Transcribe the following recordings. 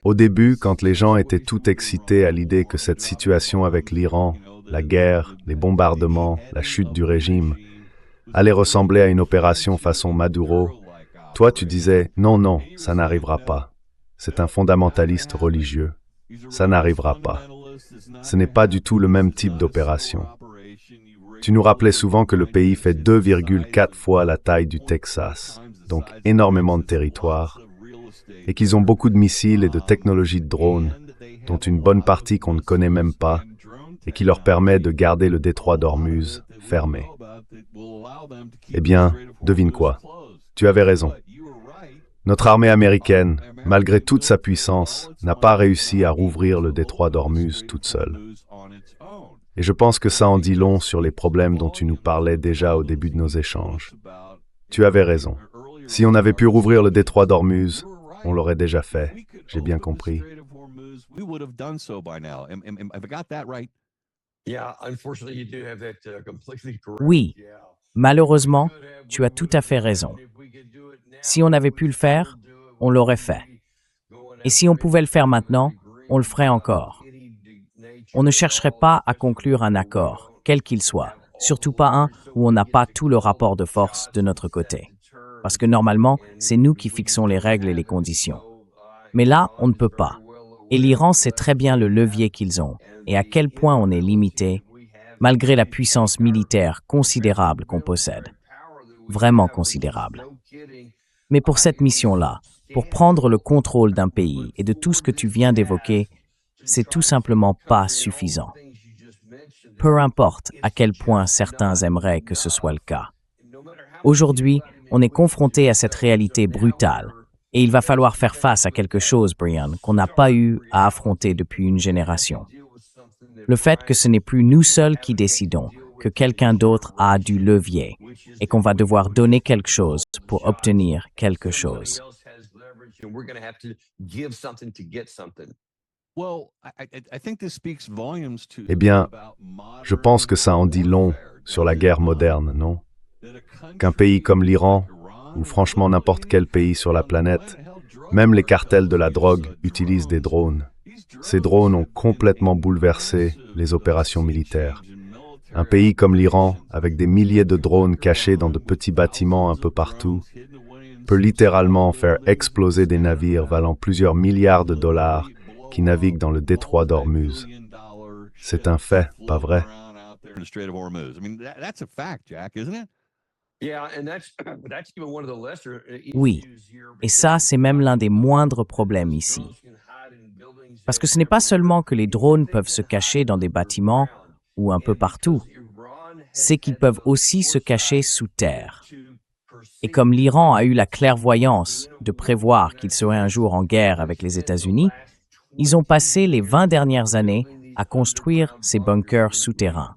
Au début, quand les gens étaient tout excités à l'idée que cette situation avec l'Iran, la guerre, les bombardements, la chute du régime, allait ressembler à une opération façon Maduro, toi tu disais « Non, non, ça n'arrivera pas. C'est un fondamentaliste religieux. Ça n'arrivera pas. Ce n'est pas du tout le même type d'opération. » Tu nous rappelais souvent que le pays fait 2,4 fois la taille du Texas, donc énormément de territoire, et qu'ils ont beaucoup de missiles et de technologies de drones, dont une bonne partie qu'on ne connaît même pas, et qui leur permet de garder le détroit d'Ormuz fermé. Eh bien, devine quoi? Tu avais raison. Notre armée américaine, malgré toute sa puissance, n'a pas réussi à rouvrir le détroit d'Ormuz toute seule. Et je pense que ça en dit long sur les problèmes dont tu nous parlais déjà au début de nos échanges. Tu avais raison. Si on avait pu rouvrir le détroit d'Ormuz, on l'aurait déjà fait. J'ai bien compris. Oui, malheureusement, tu as tout à fait raison. Si on avait pu le faire, on l'aurait fait. Et si on pouvait le faire maintenant, on le ferait encore. On ne chercherait pas à conclure un accord, quel qu'il soit, surtout pas un où on n'a pas tout le rapport de force de notre côté. Parce que normalement, c'est nous qui fixons les règles et les conditions. Mais là, on ne peut pas. Et l'Iran sait très bien le levier qu'ils ont et à quel point on est limité, malgré la puissance militaire considérable qu'on possède. Vraiment considérable. Mais pour cette mission-là, pour prendre le contrôle d'un pays et de tout ce que tu viens d'évoquer, c'est tout simplement pas suffisant. Peu importe à quel point certains aimeraient que ce soit le cas. Aujourd'hui, on est confronté à cette réalité brutale et il va falloir faire face à quelque chose, Brian, qu'on n'a pas eu à affronter depuis une génération. Le fait que ce n'est plus nous seuls qui décidons, que quelqu'un d'autre a du levier et qu'on va devoir donner quelque chose pour obtenir quelque chose. Eh bien, je pense que ça en dit long sur la guerre moderne, non? Qu'un pays comme l'Iran, ou franchement n'importe quel pays sur la planète, même les cartels de la drogue utilisent des drones. Ces drones ont complètement bouleversé les opérations militaires. Un pays comme l'Iran, avec des milliers de drones cachés dans de petits bâtiments un peu partout, peut littéralement faire exploser des navires valant plusieurs milliards de dollars qui naviguent dans le détroit d'Ormuz. C'est un fait, pas vrai? Oui, et ça, c'est même l'un des moindres problèmes ici. Parce que ce n'est pas seulement que les drones peuvent se cacher dans des bâtiments ou un peu partout, c'est qu'ils peuvent aussi se cacher sous terre. Et comme l'Iran a eu la clairvoyance de prévoir qu'il serait un jour en guerre avec les États-Unis, ils ont passé les 20 dernières années à construire ces bunkers souterrains.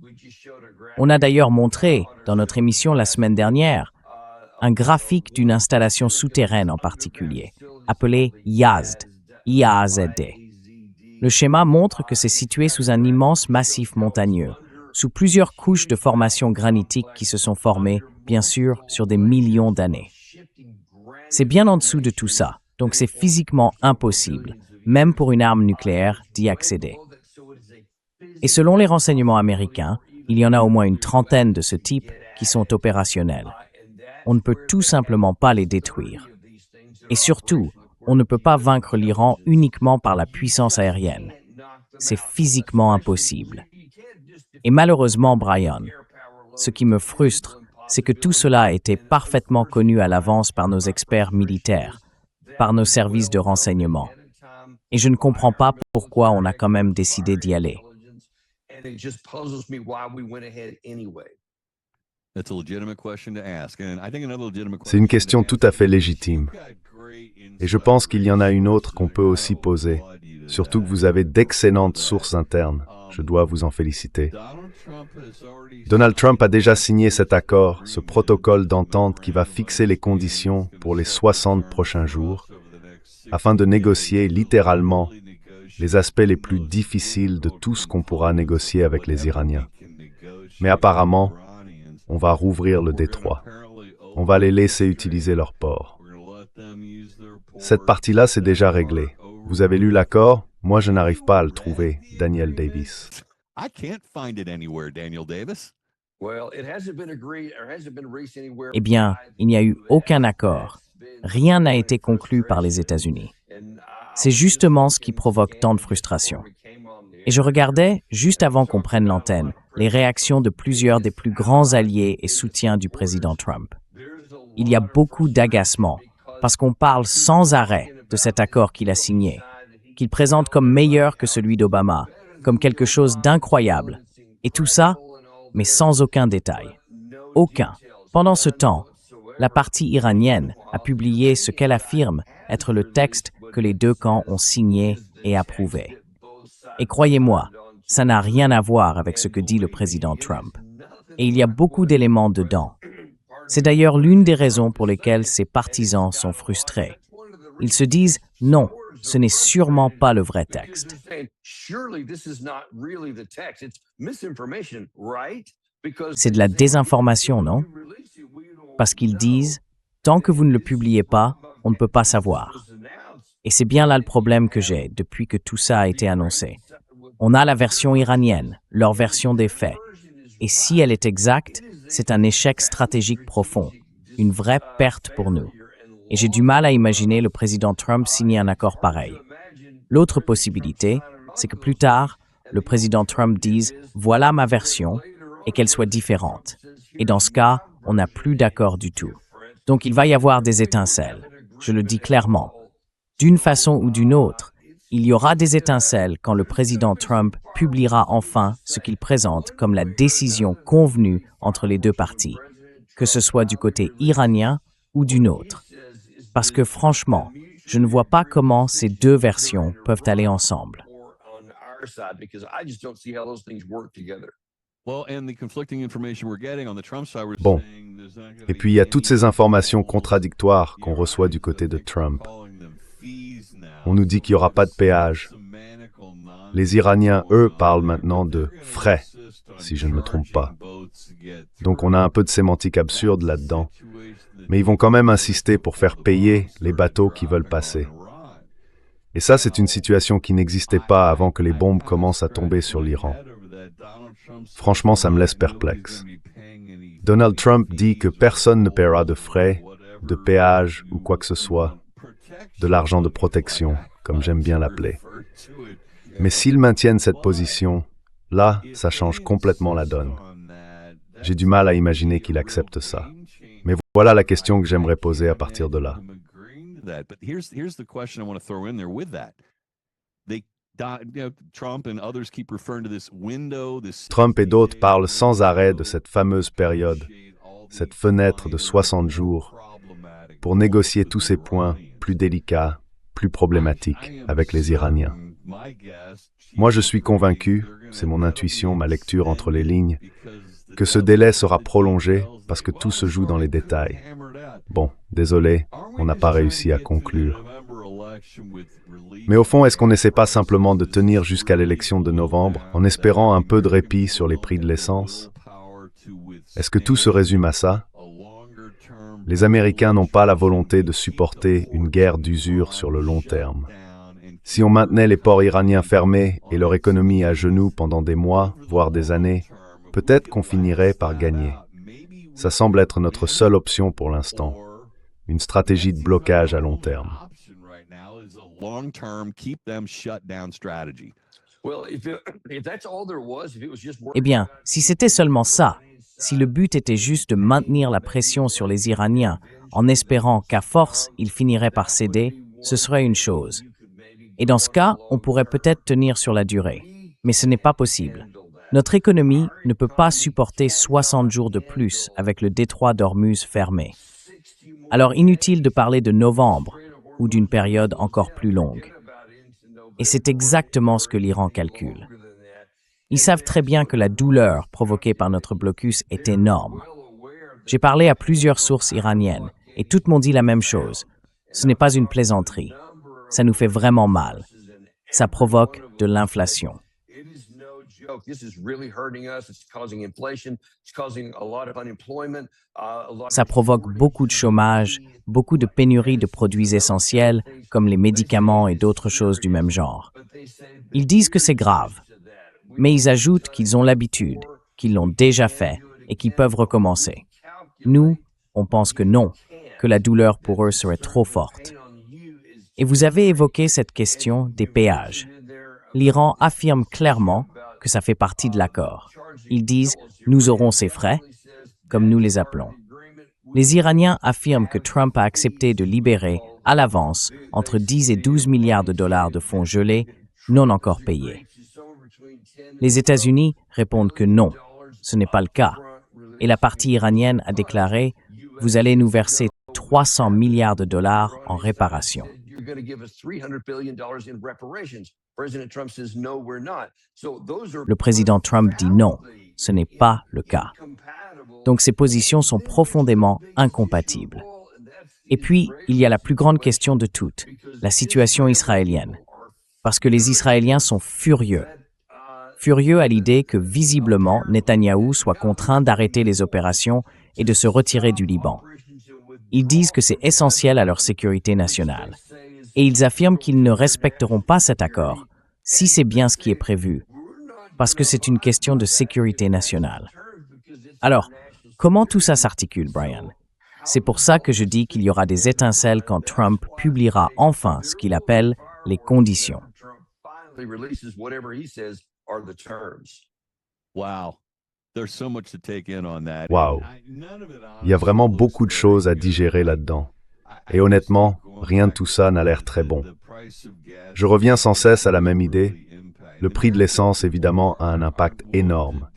On a d'ailleurs montré, dans notre émission la semaine dernière, un graphique d'une installation souterraine en particulier, appelée YAZD, I-A-Z-D. Le schéma montre que c'est situé sous un immense massif montagneux, sous plusieurs couches de formations granitiques qui se sont formées, bien sûr, sur des millions d'années. C'est bien en dessous de tout ça, donc c'est physiquement impossible, même pour une arme nucléaire, d'y accéder. Et selon les renseignements américains, il y en a au moins une trentaine de ce type qui sont opérationnels. On ne peut tout simplement pas les détruire. Et surtout, on ne peut pas vaincre l'Iran uniquement par la puissance aérienne. C'est physiquement impossible. Et malheureusement, Brian, ce qui me frustre, c'est que tout cela était parfaitement connu à l'avance par nos experts militaires, par nos services de renseignement. Et je ne comprends pas pourquoi on a quand même décidé d'y aller. C'est une question tout à fait légitime. Et je pense qu'il y en a une autre qu'on peut aussi poser, surtout que vous avez d'excellentes sources internes. Je dois vous en féliciter. Donald Trump a déjà signé cet accord, ce protocole d'entente qui va fixer les conditions pour les 60 prochains jours, afin de négocier littéralement les aspects les plus difficiles de tout ce qu'on pourra négocier avec les Iraniens. Mais apparemment, on va rouvrir le détroit. On va les laisser utiliser leur port. Cette partie-là, c'est déjà réglé. Vous avez lu l'accord? Moi, je n'arrive pas à le trouver. Daniel Davis. I can't find it anywhere, Daniel Davis. Eh bien, il n'y a eu aucun accord. Rien n'a été conclu par les États-Unis. C'est justement ce qui provoque tant de frustration. Et je regardais, juste avant qu'on prenne l'antenne, les réactions de plusieurs des plus grands alliés et soutiens du président Trump. Il y a beaucoup d'agacement, parce qu'on parle sans arrêt de cet accord qu'il a signé, qu'il présente comme meilleur que celui d'Obama, comme quelque chose d'incroyable. Et tout ça, mais sans aucun détail. Aucun. Pendant ce temps, la partie iranienne a publié ce qu'elle affirme être le texte que les deux camps ont signé et approuvé. Et croyez-moi, ça n'a rien à voir avec ce que dit le président Trump. Et il y a beaucoup d'éléments dedans. C'est d'ailleurs l'une des raisons pour lesquelles ses partisans sont frustrés. Ils se disent « non, ce n'est sûrement pas le vrai texte ». C'est de la désinformation, non? Parce qu'ils disent « tant que vous ne le publiez pas, on ne peut pas savoir ». Et c'est bien là le problème que j'ai depuis que tout ça a été annoncé. On a la version iranienne, leur version des faits. Et si elle est exacte, c'est un échec stratégique profond, une vraie perte pour nous. Et j'ai du mal à imaginer le président Trump signer un accord pareil. L'autre possibilité, c'est que plus tard, le président Trump dise « voilà ma version » et qu'elle soit différente. Et dans ce cas, on n'a plus d'accord du tout. Donc il va y avoir des étincelles, je le dis clairement. D'une façon ou d'une autre, il y aura des étincelles quand le président Trump publiera enfin ce qu'il présente comme la décision convenue entre les deux parties, que ce soit du côté iranien ou d'une autre. Parce que franchement, je ne vois pas comment ces deux versions peuvent aller ensemble. Bon, et puis il y a toutes ces informations contradictoires qu'on reçoit du côté de Trump. On nous dit qu'il n'y aura pas de péage. Les Iraniens, eux, parlent maintenant de frais, si je ne me trompe pas. Donc on a un peu de sémantique absurde là-dedans. Mais ils vont quand même insister pour faire payer les bateaux qui veulent passer. Et ça, c'est une situation qui n'existait pas avant que les bombes commencent à tomber sur l'Iran. Franchement, ça me laisse perplexe. Donald Trump dit que personne ne paiera de frais, de péage ou quoi que ce soit, de l'argent de protection, comme j'aime bien l'appeler. Mais s'ils maintiennent cette position, là, ça change complètement la donne. J'ai du mal à imaginer qu'il accepte ça. Mais voilà la question que j'aimerais poser à partir de là. Trump et d'autres parlent sans arrêt de cette fameuse période, cette fenêtre de 60 jours, pour négocier tous ces points plus délicats, plus problématiques avec les Iraniens. Moi, je suis convaincu, c'est mon intuition, ma lecture entre les lignes, que ce délai sera prolongé parce que tout se joue dans les détails. Bon, désolé, on n'a pas réussi à conclure. Mais au fond, est-ce qu'on n'essaie pas simplement de tenir jusqu'à l'élection de novembre en espérant un peu de répit sur les prix de l'essence? Est-ce que tout se résume à ça? Les Américains n'ont pas la volonté de supporter une guerre d'usure sur le long terme. Si on maintenait les ports iraniens fermés et leur économie à genoux pendant des mois, voire des années, peut-être qu'on finirait par gagner. Ça semble être notre seule option pour l'instant, une stratégie de blocage à long terme. Eh bien, si c'était seulement ça, si le but était juste de maintenir la pression sur les Iraniens en espérant qu'à force, ils finiraient par céder, ce serait une chose. Et dans ce cas, on pourrait peut-être tenir sur la durée. Mais ce n'est pas possible. Notre économie ne peut pas supporter 60 jours de plus avec le détroit d'Ormuz fermé. Alors inutile de parler de novembre ou d'une période encore plus longue. Et c'est exactement ce que l'Iran calcule. Ils savent très bien que la douleur provoquée par notre blocus est énorme. J'ai parlé à plusieurs sources iraniennes et toutes m'ont dit la même chose. Ce n'est pas une plaisanterie. Ça nous fait vraiment mal. Ça provoque de l'inflation. Ça provoque beaucoup de chômage, beaucoup de pénuries de produits essentiels, comme les médicaments et d'autres choses du même genre. Ils disent que c'est grave, mais ils ajoutent qu'ils ont l'habitude, qu'ils l'ont déjà fait et qu'ils peuvent recommencer. Nous, on pense que non, que la douleur pour eux serait trop forte. Et vous avez évoqué cette question des péages. L'Iran affirme clairement que ça fait partie de l'accord. Ils disent « nous aurons ces frais », comme nous les appelons. Les Iraniens affirment que Trump a accepté de libérer, à l'avance, entre 10 et 12 milliards de dollars de fonds gelés, non encore payés. Les États-Unis répondent que non, ce n'est pas le cas. Et la partie iranienne a déclaré « vous allez nous verser 300 milliards de dollars en réparation ». Le président Trump dit non, ce n'est pas le cas. Donc ces positions sont profondément incompatibles. Et puis, il y a la plus grande question de toutes, la situation israélienne. Parce que les Israéliens sont furieux. Furieux à l'idée que visiblement Netanyahou soit contraint d'arrêter les opérations et de se retirer du Liban. Ils disent que c'est essentiel à leur sécurité nationale. Et ils affirment qu'ils ne respecteront pas cet accord, si c'est bien ce qui est prévu, parce que c'est une question de sécurité nationale. Alors, comment tout ça s'articule, Brian? C'est pour ça que je dis qu'il y aura des étincelles quand Trump publiera enfin ce qu'il appelle les conditions. Wow. There's so much to take in on that. Waouh! Il y a vraiment beaucoup de choses à digérer là-dedans. Et honnêtement, rien de tout ça n'a l'air très bon. Je reviens sans cesse à la même idée. Le prix de l'essence, évidemment, a un impact énorme.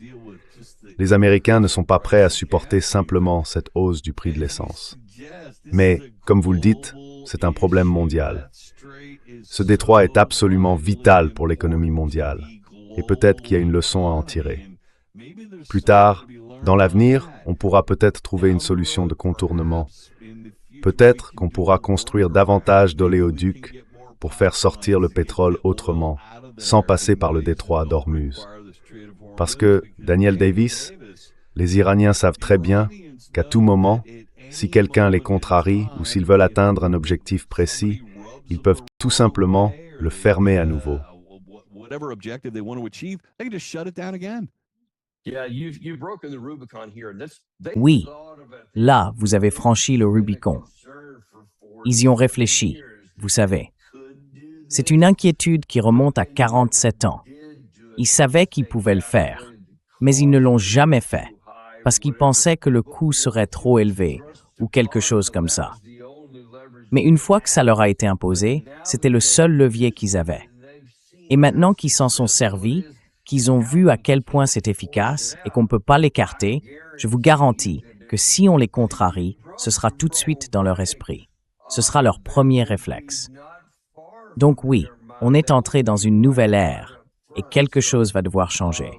Les Américains ne sont pas prêts à supporter simplement cette hausse du prix de l'essence. Mais, comme vous le dites, c'est un problème mondial. Ce détroit est absolument vital pour l'économie mondiale. Et peut-être qu'il y a une leçon à en tirer. Plus tard, dans l'avenir, on pourra peut-être trouver une solution de contournement. Peut-être qu'on pourra construire davantage d'oléoducs pour faire sortir le pétrole autrement, sans passer par le détroit d'Ormuz. Parce que, Daniel Davis, les Iraniens savent très bien qu'à tout moment, si quelqu'un les contrarie ou s'ils veulent atteindre un objectif précis, ils peuvent tout simplement le fermer à nouveau. Oui, là, vous avez franchi le Rubicon. Ils y ont réfléchi, vous savez. C'est une inquiétude qui remonte à 47 ans. Ils savaient qu'ils pouvaient le faire, mais ils ne l'ont jamais fait, parce qu'ils pensaient que le coût serait trop élevé, ou quelque chose comme ça. Mais une fois que ça leur a été imposé, c'était le seul levier qu'ils avaient. Et maintenant qu'ils s'en sont servis, qu'ils ont vu à quel point c'est efficace et qu'on ne peut pas l'écarter, je vous garantis que si on les contrarie, ce sera tout de suite dans leur esprit. Ce sera leur premier réflexe. Donc oui, on est entré dans une nouvelle ère et quelque chose va devoir changer.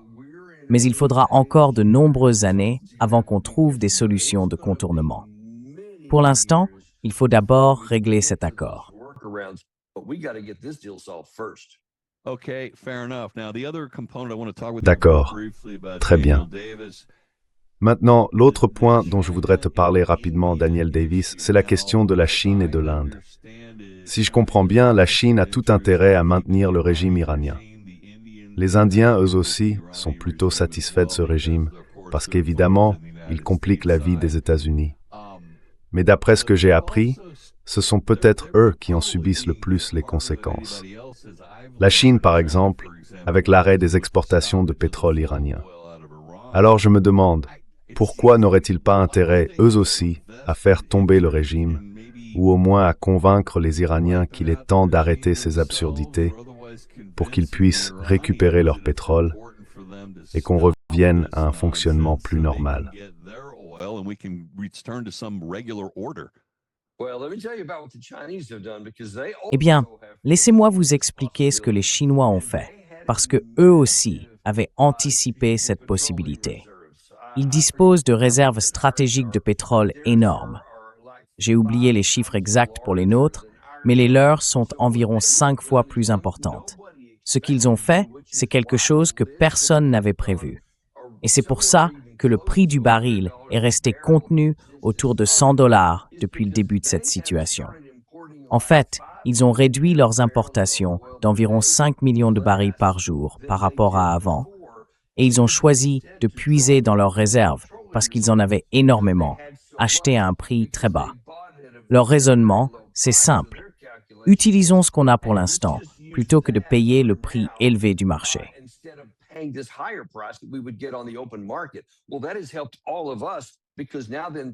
Mais il faudra encore de nombreuses années avant qu'on trouve des solutions de contournement. Pour l'instant, il faut d'abord régler cet accord. D'accord. Très bien. Maintenant, l'autre point dont je voudrais te parler rapidement, Daniel Davis, c'est la question de la Chine et de l'Inde. Si je comprends bien, la Chine a tout intérêt à maintenir le régime iranien. Les Indiens, eux aussi, sont plutôt satisfaits de ce régime, parce qu'évidemment, il complique la vie des États-Unis. Mais d'après ce que j'ai appris, ce sont peut-être eux qui en subissent le plus les conséquences. La Chine, par exemple, avec l'arrêt des exportations de pétrole iranien. Alors je me demande, pourquoi n'auraient-ils pas intérêt, eux aussi, à faire tomber le régime, ou au moins à convaincre les Iraniens qu'il est temps d'arrêter ces absurdités, pour qu'ils puissent récupérer leur pétrole et qu'on revienne à un fonctionnement plus normal. Eh bien, laissez-moi vous expliquer ce que les Chinois ont fait, parce que eux aussi avaient anticipé cette possibilité. Ils disposent de réserves stratégiques de pétrole énormes. J'ai oublié les chiffres exacts pour les nôtres, mais les leurs sont environ 5 fois plus importantes. Ce qu'ils ont fait, c'est quelque chose que personne n'avait prévu. Et c'est pour ça que le prix du baril est resté contenu autour de $100 depuis le début de cette situation. En fait, ils ont réduit leurs importations d'environ 5 millions de barils par jour par rapport à avant, et ils ont choisi de puiser dans leurs réserves parce qu'ils en avaient énormément, achetés à un prix très bas. Leur raisonnement, c'est simple. Utilisons ce qu'on a pour l'instant, plutôt que de payer le prix élevé du marché.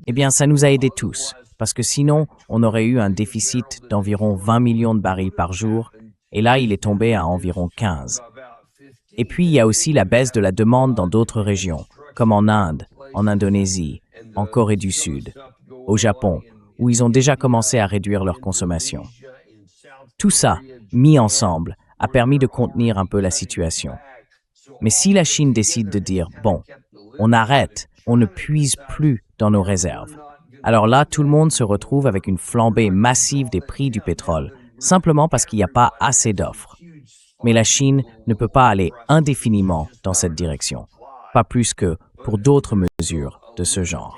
Eh bien, ça nous a aidés tous, parce que sinon, on aurait eu un déficit d'environ 20 millions de barils par jour, et là, il est tombé à environ 15. Et puis, il y a aussi la baisse de la demande dans d'autres régions, comme en Inde, en Indonésie, en Corée du Sud, au Japon, où ils ont déjà commencé à réduire leur consommation. Tout ça, mis ensemble, a permis de contenir un peu la situation. Mais si la Chine décide de dire « bon, on arrête, on ne puise plus dans nos réserves », alors là, tout le monde se retrouve avec une flambée massive des prix du pétrole, simplement parce qu'il n'y a pas assez d'offres. Mais la Chine ne peut pas aller indéfiniment dans cette direction, pas plus que pour d'autres mesures de ce genre.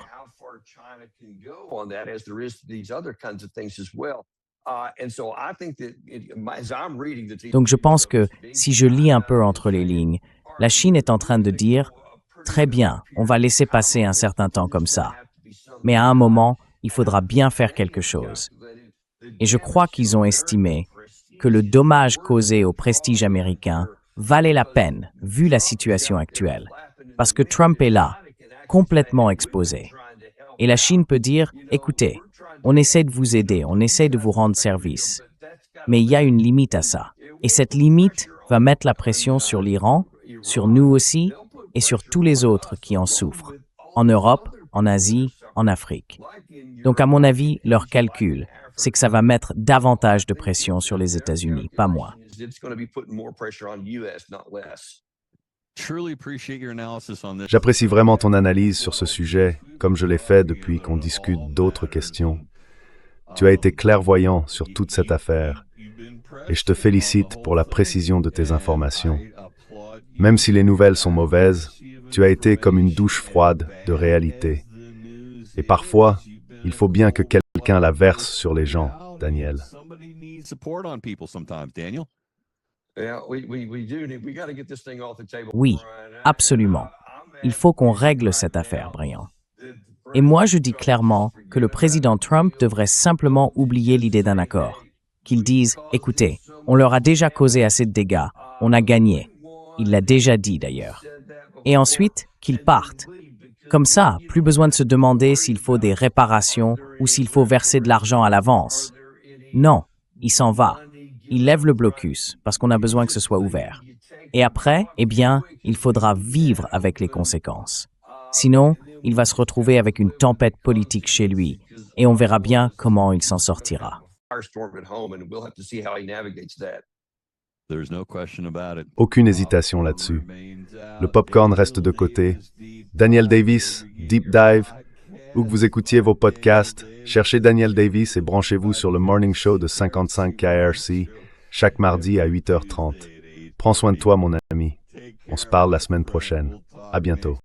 Donc je pense que si je lis un peu entre les lignes, la Chine est en train de dire « Très bien, on va laisser passer un certain temps comme ça, mais à un moment, il faudra bien faire quelque chose. » Et je crois qu'ils ont estimé que le dommage causé au prestige américain valait la peine, vu la situation actuelle, parce que Trump est là, complètement exposé. Et la Chine peut dire « Écoutez, on essaie de vous aider, on essaie de vous rendre service. » Mais il y a une limite à ça. Et cette limite va mettre la pression sur l'Iran, sur nous aussi, et sur tous les autres qui en souffrent, en Europe, en Asie, en Afrique. Donc à mon avis, leur calcul, c'est que ça va mettre davantage de pression sur les États-Unis, pas moins. J'apprécie vraiment ton analyse sur ce sujet, comme je l'ai fait depuis qu'on discute d'autres questions. Tu as été clairvoyant sur toute cette affaire, et je te félicite pour la précision de tes informations. Même si les nouvelles sont mauvaises, tu as été comme une douche froide de réalité. Et parfois, il faut bien que quelqu'un la verse sur les gens, Daniel. Oui, absolument. Il faut qu'on règle cette affaire, Brian. Et moi, je dis clairement que le président Trump devrait simplement oublier l'idée d'un accord. Qu'il dise, écoutez, on leur a déjà causé assez de dégâts, on a gagné. Il l'a déjà dit d'ailleurs. Et ensuite, qu'ils partent. Comme ça, plus besoin de se demander s'il faut des réparations ou s'il faut verser de l'argent à l'avance. Non, il s'en va. Il lève le blocus parce qu'on a besoin que ce soit ouvert. Et après, eh bien, il faudra vivre avec les conséquences. Sinon, il va se retrouver avec une tempête politique chez lui et on verra bien comment il s'en sortira. Aucune hésitation là-dessus. Le popcorn reste de côté. Daniel Davis, Deep Dive. Où que vous écoutiez vos podcasts, cherchez Daniel Davis et branchez-vous sur le Morning Show de 55 KRC chaque mardi à 8h30. Prends soin de toi, mon ami. On se parle la semaine prochaine. À bientôt.